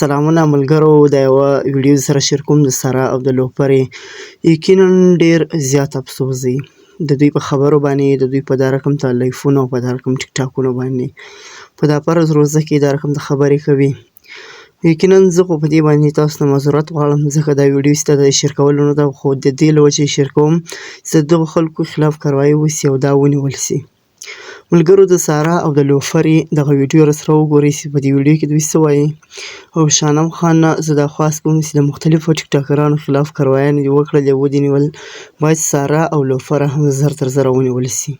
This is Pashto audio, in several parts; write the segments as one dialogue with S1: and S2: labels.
S1: سلامونه ملګرو، د یوه ویډیو سره شیر کوم د سارا او د لوفرې. یقینا ډیر زیات افسوس دی د دوی په خبرو باندې، د دوی په دا رقم ته لایفونو او په دا رقم ټیک ټاکونو باندې په دا فرض روزه کې دا رقم د خبرې کوي. یقینا زه خو په دې باندې تاسو نه معذرت غواړم، ځکه دا ویډیو ستا د شیر کولو نه ده، خو د دې له وجې شیر کوم چې د دغو خلکو خلاف کاروایي وسي او دا ونیول سي. ملګرو، د سارا او د لوفرې دغه ویډیو راسره وګورئ چې په دې ویډیو کې دوی څه وایي. او شانم خان نه زه دا خواست کوم چې د مختلفو ټیک ټاکرانو خلاف کاروایانې دې وکړلې، ودې نیول، باید سارا او لوفره هم زر تر زره ونیول سي،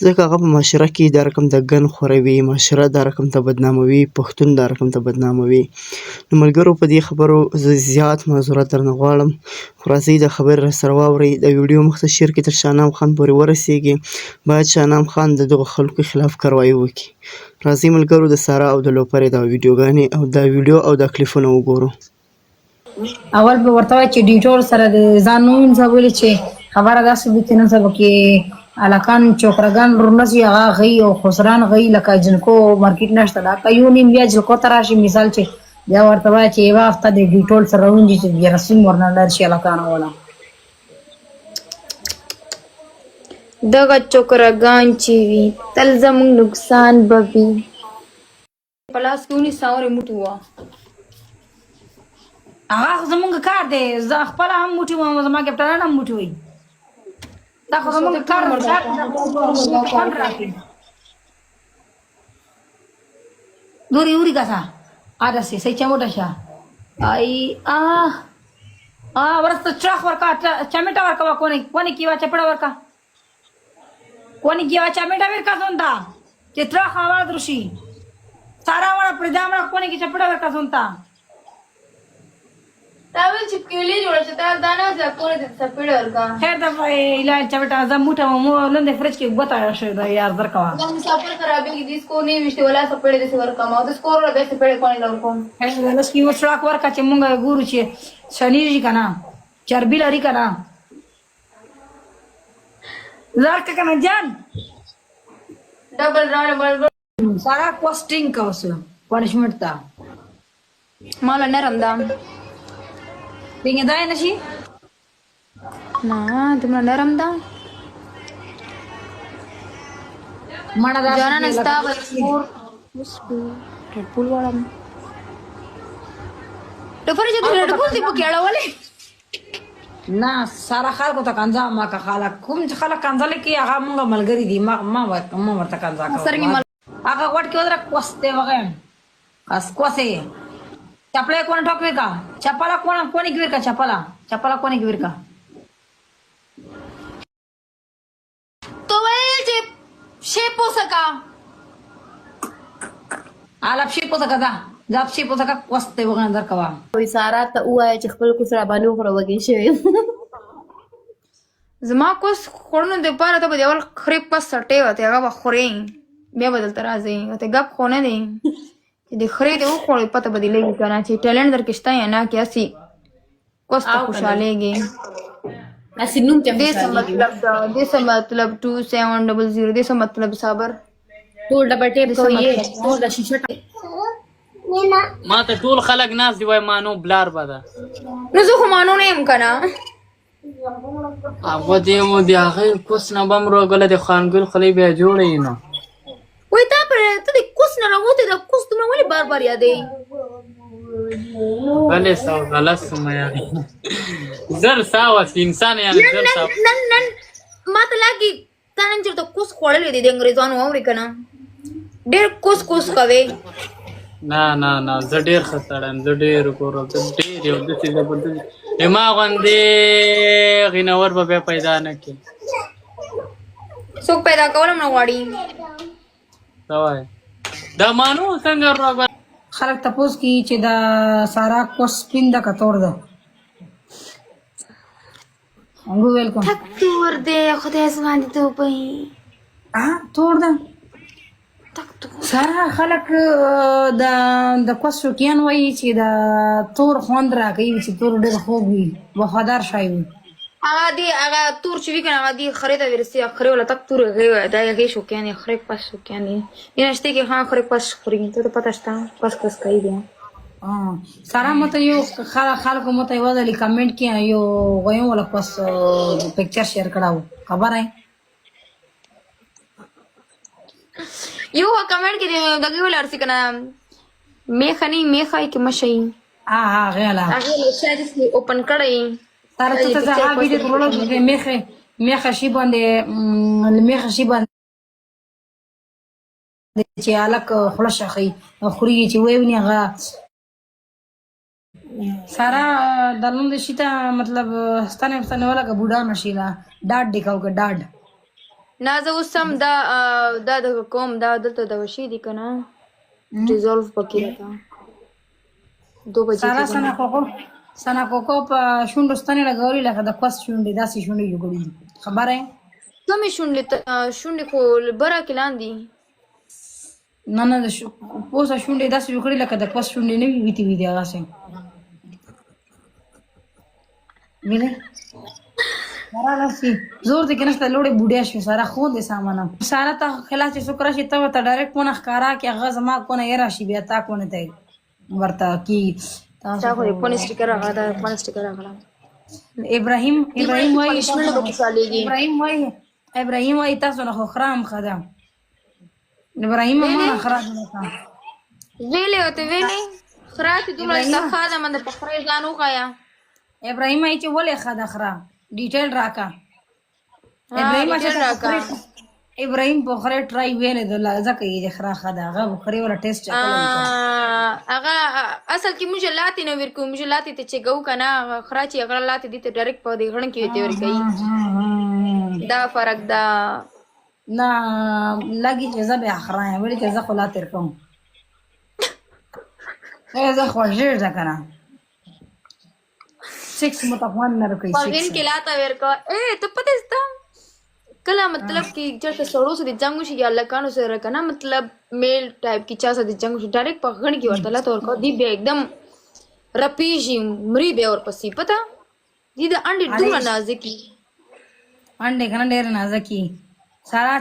S1: ځکه هغه په معاشره کې دا رقم د ګن خوروي، معاشره دا رقم ته بدناموي، پښتون دا رقم ته بدناموي. نو ملګرو، په دې خبرو زه زیات معذرت درنه غواړم، خو راځئ دا خبرې راسره واورئ. دا ویډیو مخ ته شیر کړئ تر شاهنام خان پورې ورسیږي، باید شاهنام خان د دغو خلکو خلاف کاروایي وکړي. راځئ ملګرو، د سارا او د لوفرې دا ویډیوګانې او دا ویډیو او دا کلیپونه وګورو.
S2: اول به ورته وایي چې ډیټول سره د ځان نوم ځبولې چې خبره داسې وي چې نن سبا کې الکان چوکرګان رونسي هغه غي او خسران غي لکه جنکو مارکیټ نشته دا که یو نیم بیا جنکو ته راشي مثال چې بیا ورته وایي چې یوه هفته د ډیټول سره ونجي چې بیا رسم ورنه لر شي الکانو والا
S3: دغه چوکرګان چې وي تل زموږ نقصان به وي. په لاس کې ونیسه اورې موټي وه
S2: هغه زمونږ کار دی، زه خپله هم موټي وم، زما کپټنان هم موټي وي، دا خو زمونږ کار دوری اوری کسا آده سی سی چموٹا شا آئی ورست چراخ ورکا چمیٹا ورکا وا کونی کیوا چپڑا ورکا کونی کیوا چمیٹا ورکا سنتا چه چراخ آواز روشی سارا والا پردامنا کونی کی چپڑا ورکا سنتا
S3: تاول چپکیلی جوړه چې تا دانا ځکونه د سپیډ ورکا
S2: خیر دا الهی چپټا زم موټه مو لنده فرج کې غوتا شي دا یار درکوا
S3: دا مسافر خرابې کې دیس کو نه وشته ولا سپیډ د ورکا ما د سکور له سپیډ کونی لور کوم
S2: هغه لس کې وشراک ورکا چې مونږ ګورو چې شنیږي کنه چربی لري کنه زار کنه جان
S3: ډبل راړ
S2: سارا کوسټینګ کوسه پنشمنت تا
S3: مال نرم دا
S2: څنګه دا نه شي
S3: نه تمره نرم دا
S2: مانا دا
S3: جانا نستا ور ریډ بول والا ډفر چې ریډ بول دی په کېړه ولې
S2: نه سارا خلکو ته کنځا ما کا خلک کوم چې خلک کنځل کې هغه مونږ ملګری دي ما ورته کنځا کوم هغه وټ کې ودره کوسته وغه اس کوسه चपला कोण ठोकवे का चपला कोणी गिर का चपला कोणी गिर का
S3: तो जे शेपो सका
S2: आला शेपो सका जा जाप शेपो सका कोस्ते वगन दर कवा
S4: وي سارا ته وایي چې خپل کوسره باندې وخوره وږې شوې
S3: زما کوس خورنو د پاره ته به اول خریب پس سټې وته هغه به خورې بیا بدل تر راځي ته غب خونه دی د خرې د وخوړې پته بدلېږي کنه چې ټیلنټ درکې شته یا نه کې اسی کوس ته خوشالېږي
S4: اسی نوم ته
S3: دې څه مطلب دا دې څه مطلب 2700 دې څه مطلب صبر
S4: ټول ډبل ټیپ کوي ټول د شیشه
S5: ما ته ټول خلک ناس دی وای مانو بلار بده
S3: نو زه خو مانو نه يم کنه
S5: هغه دې مو دی هغه کوس نه بمرو غله د خانګل خلی بیا جوړې نو
S3: وای تا پر ته د کوس نه راوته د کوس ته ولې بار بار یادې
S5: بلې سو غلط سم یادې زر ساوه انسان یعنی زر ساوه
S3: نن ما ته لاګي تا نن چې ته کوس خوړلې دي د انګريزانو اورې کنه ډېر کوس کوي
S5: نه زه ډېر خطرم زه ډېر کورم زه ډېر یو د څه زبردست ما غوندې غینور به پیدا نه کی
S3: څوک پیدا کولم نه غواړي
S5: سوای دا مانو څنګه راغ
S2: خلک تاسو کی چې دا سارا کوس پیند کا تور ده انګو ویلکم
S3: تک تور دې خدای زما دې ته په
S2: تور ده
S3: تک تور
S2: سارا خلک د کوس شوکیان وایي چې دا تور خوند راکوي چې تور ډېر خوږ وي وفادار شی وي
S3: هغه تور چې وی کنه هغه دی خریده ورسي اخره ولا تک تور غي دا هغه شو کنه خره پاس شو کنه ینشته کې ها خره پاس خوري ته پتا شته پاس کوي دی
S2: سارا مته یو خلکو مته یو ځلې کمنټ کې یو غویم ولا پس پکچر شیر کړاو خبره
S3: یو کمنټ کې دغه ولر سي کنه میخنی میخای کې مشي
S2: ها غیلا
S3: هغه شاید اوپن کړی
S2: سارا ته ته هغه ویډیو ورولو میخه شی باندې چې الک خلاص شي خوري چې وېونی هغه سارا دلون شیتا مطلب ستنه ولا کا بوډا نشیلا ډاډ دیکاو کا ډاډ
S3: نازه وسم دا د کوم دا دلته د وشي دي کنه ریزولف پکې راته 2 بجې
S2: سارا سنا کوکو په شونډو ستنه لګوري لکه د کوس شونډې داسې شونډې جوړې خبره
S3: کومې شونډې خو برا کې لاندې
S2: نه د پوسه شونډې داسې جوړې لکه د کوس شونډې نه ویتی وی دی هغه څنګه مینه سارا لسی زور دې کنه ستاسو لوړې بوډیا شو سارا خو دې سامانه سارا ته خلاص شکر شي ته ډایرکټ پونه ښکارا کې هغه زما کو نه یې راشي بیا تا کو نه ته ورته کی
S3: تاسو خو پونه سټیکر هغه دا پونه سټیکر هغه
S2: ابراهيم وای ابراهيم وای تاسو نه خو خرام خدام ابراهيم ما خراب نه
S3: ویلې او ته ویلې خرات دومره د خاله من په خره ځانو خایا
S2: ابراهيم ای چې ولې خدا خرا ډیټیل راکا ابراهيم په خره ټرای ویلې د ځکه یې خرا خدا هغه خره ولا ټیسټ چکل
S3: هغه اصل کې موږ لاتی نو ورکو موږ لاتی ته چې ګو کنه خرا چې هغه لاتی دي ته ډایرکټ په دې غړن کې وته ورګي دا فرق دا
S2: نه لګي چې زه به خرا ویلې چې زه خلا تر کوم زه خو ژر ځکه 6 متفوان نه کوي 6
S3: پاګین کې لاته ورکا ته پته استا کله مطلب کې چې سړو سره جنگ شي یا لکانو سره کنه مطلب میل ټایپ کې چا سره جنگ شي ډایرکټ په غن کې ورته لاته ورکا دی به एकदम رپیجی مری به اور پسې پتا دی د انډې ډوره نازکی
S2: انډې کنه ډېر نازکی سارا